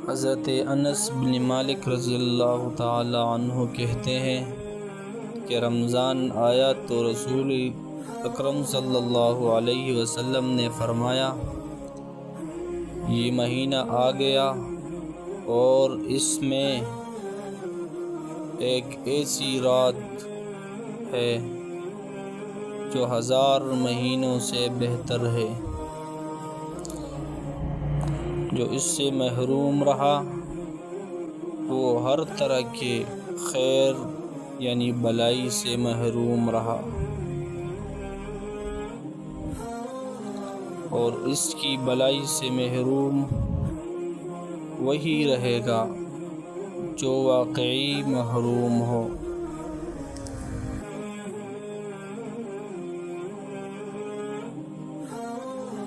हज़रत अनस बिन मालिक रज़ियल्लाहु ताला अन्हु कहते हैं कि रमज़ान आया तो रसूल अकरम सल्लल्लाहु अलैहि वसल्लम ने फरमाया, ये महीना आ गया और इसमें एक ऐसी रात है जो 1000 महीनों से बेहतर है। जो इससे महरूम रहा वो हर तरह के खैर यानी भलाई से महरूम रहा, और इसकी भलाई से महरूम वही रहेगा जो वाकई महरूम हो।